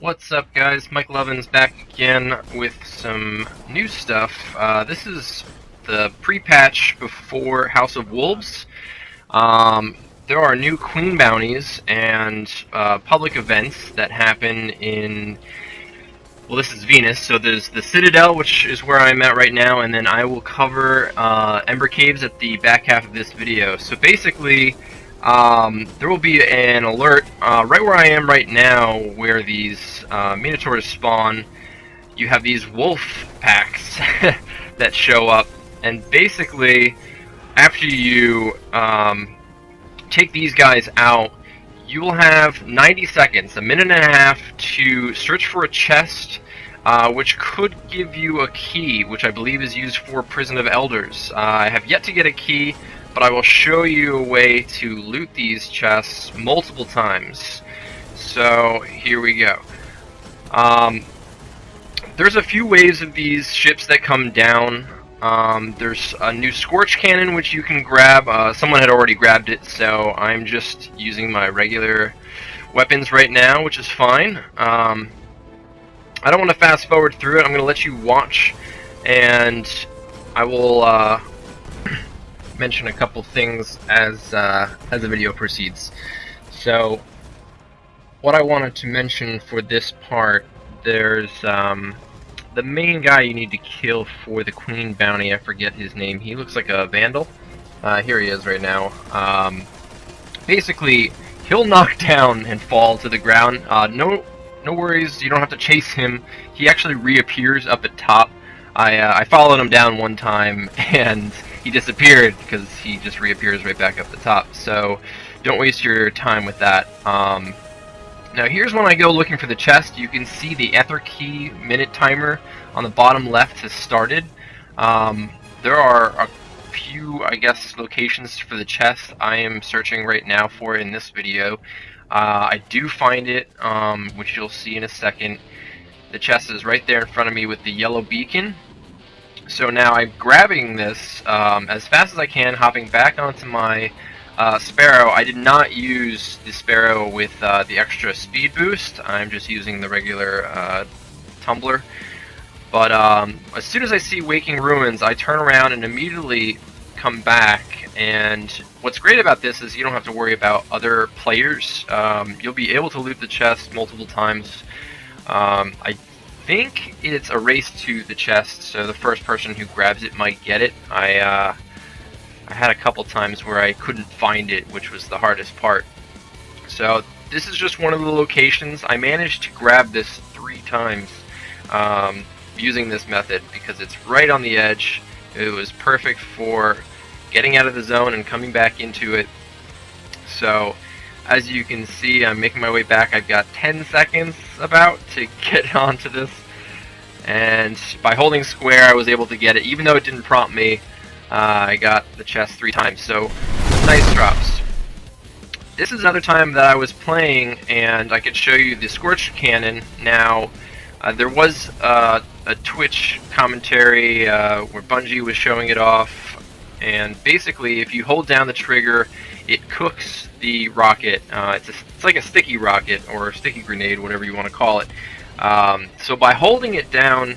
What's up, guys? Mike Levin's back again with some new stuff. This is the pre-patch before House of Wolves. There are new Queen bounties and public events that happen in, well, this is Venus, so there's the Citadel, which is where I'm at right now, and then I will cover Ember Caves at the back half of this video. So basically, there will be an alert right where I am right now, where these Minotaurs spawn. You have these wolf packs that show up, and basically, after you take these guys out, you will have 90 seconds, a minute and a half, to search for a chest, which could give you a key, which I believe is used for Prison of Elders. I have yet to get a key, but I will show you a way to loot these chests multiple times. So here we go. There's a few waves of these ships that come down. There's a new Scorch Cannon which you can grab. Someone had already grabbed it, so I'm just using my regular weapons right now, which is fine. I don't want to fast forward through it. I'm going to let you watch, and I will mention a couple things as the video proceeds. So, what I wanted to mention for this part, there's the main guy you need to kill for the Queen bounty. I forget his name. He looks like a vandal. Here he is right now. Basically, he'll knock down and fall to the ground. No worries. You don't have to chase him. He actually reappears up at top. I followed him down one time and he disappeared because he just reappears right back up the top. So don't waste your time with that. Now here's when I go looking for the chest. You can see the Ether Key minute timer on the bottom left has started. There are a few, I guess, locations for the chest I am searching right now for in this video. I do find it, which you'll see in a second. The chest is right there in front of me with the yellow beacon. So now I'm grabbing this as fast as I can, hopping back onto my Sparrow. I did not use the Sparrow with the extra speed boost. I'm just using the regular tumbler. But as soon as I see Waking Ruins, I turn around and immediately come back. And what's great about this is you don't have to worry about other players. You'll be able to loot the chest multiple times. I think it's a race to the chest, so the first person who grabs it might get it. I had a couple times where I couldn't find it, which was the hardest part. So this is just one of the locations. I managed to grab this 3 times using this method because it's right on the edge. It was perfect for getting out of the zone and coming back into it. So as you can see, I'm making my way back. I've got 10 seconds about to get onto this, and by holding square I was able to get it, even though it didn't prompt me. I got the chest 3 times, so nice drops. This is another time that I was playing and I could show you the Scorch Cannon. Now, there was a Twitch commentary where Bungie was showing it off, and basically if you hold down the trigger, it cooks the rocket. It's like a sticky rocket or a sticky grenade, whatever you want to call it. So by holding it down,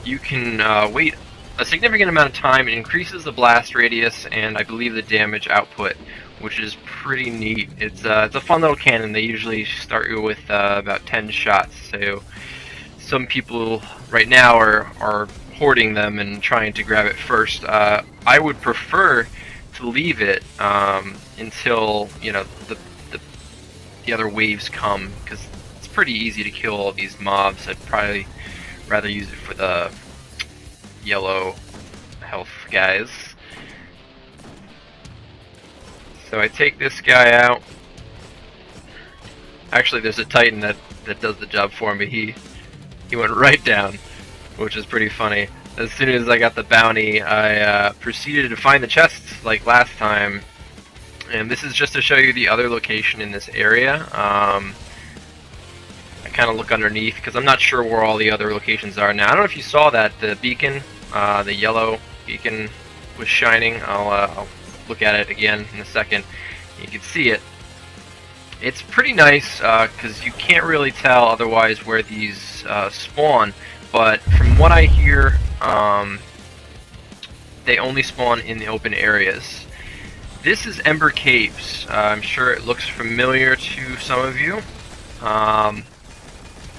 you can wait a significant amount of time. It increases the blast radius and I believe the damage output, which is pretty neat. It's a fun little cannon. They usually start you with about 10 shots. So some people right now are hoarding them and trying to grab it first. I would prefer to leave it until the other waves come, because it's pretty easy to kill all these mobs. I'd probably rather use it for the yellow health guys. So I take this guy out. Actually, there's a Titan that does the job for me. He went right down, which is pretty funny. As soon as I got the bounty, I proceeded to find the chests like last time. And this is just to show you the other location in this area. I kind of look underneath because I'm not sure where all the other locations are now. I don't know if you saw that the beacon, the yellow beacon was shining. I'll look at it again in a second. You can see it. It's pretty nice because you can't really tell otherwise where these spawn, but from what I hear, they only spawn in the open areas. This is Ember Caves. I'm sure it looks familiar to some of you.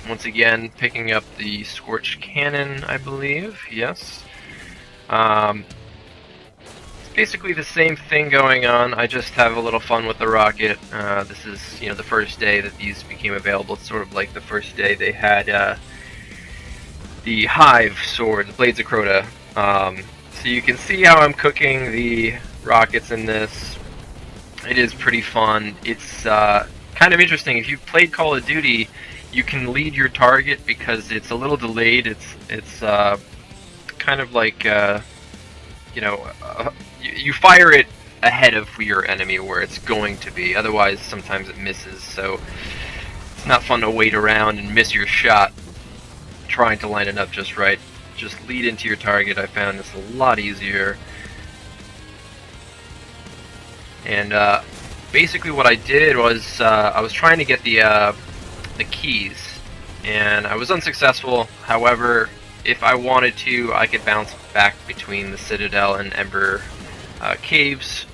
Once again, picking up the Scorched Cannon, I believe. Yes. It's basically the same thing going on. I just have a little fun with the rocket. This is, the first day that these became available. It's sort of like the first day they had the Hive sword, the Blades of Crota. So you can see how I'm cooking the rockets in this. It is pretty fun. It's kind of interesting. If you've played Call of Duty, you can lead your target because it's a little delayed. It's kind of like you fire it ahead of your enemy where it's going to be. Otherwise, sometimes it misses. So it's not fun to wait around and miss your shot trying to line it up just right. Just lead into your target. I found this a lot easier. And basically what I did was I was trying to get the keys, and I was unsuccessful. However, if I wanted to, I could bounce back between the Citadel and Ember caves,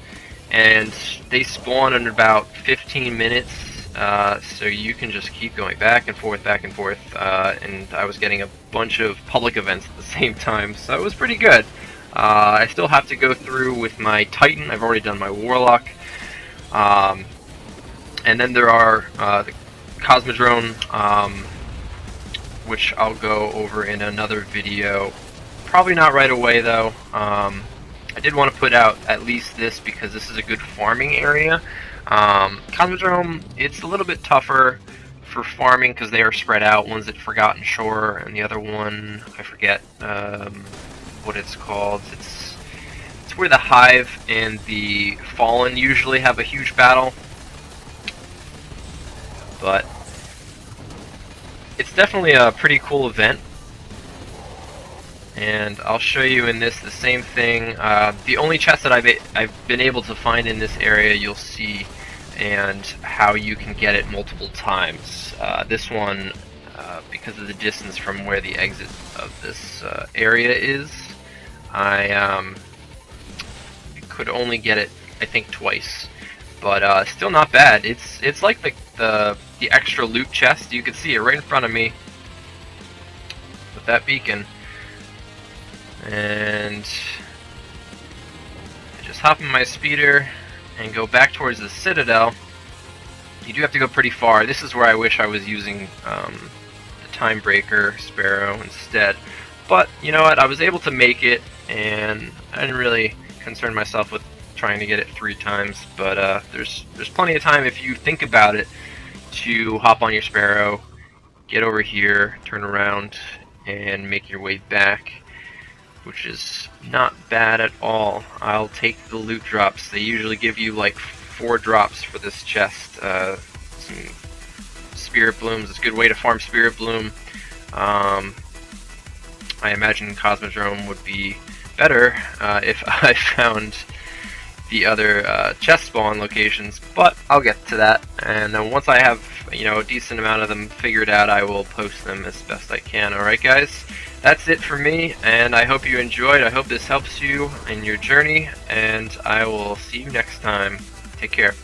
and they spawn in about 15 minutes, so you can just keep going back and forth, and I was getting a bunch of public events at the same time, so it was pretty good. I still have to go through with my Titan. I've already done my Warlock, and then there are the Cosmodrome, which I'll go over in another video. Probably not right away though. I did want to put out at least this because this is a good farming area. Cosmodrome, it's a little bit tougher for farming because they are spread out. One's at Forgotten Shore, and the other one, I forget what it's called. It's where the Hive and the Fallen usually have a huge battle. But it's definitely a pretty cool event. And I'll show you in this the same thing. The only chest that I've been able to find in this area, you'll see, and how you can get it multiple times. This one, because of the distance from where the exit of this area is, I could only get it, I think, twice. But still not bad. It's like the extra loot chest. You can see it right in front of me with that beacon. And I just hop in my speeder and go back towards the Citadel. You do have to go pretty far. This is where I wish I was using the Timebreaker Sparrow instead. But you know what? I was able to make it, and I didn't really concern myself with trying to get it 3 times. But there's plenty of time if you think about it to hop on your Sparrow, get over here, turn around, and make your way back, which is not bad at all. I'll take the loot drops. They usually give you like 4 drops for this chest. Some Spirit Blooms. It's a good way to farm Spirit Bloom. I imagine Cosmodrome would be better if I found the other chest spawn locations, but I'll get to that. And then once I have a decent amount of them figured out, I will post them as best I can. Alright guys, that's it for me, and I hope you enjoyed. I hope this helps you in your journey, and I will see you next time. Take care.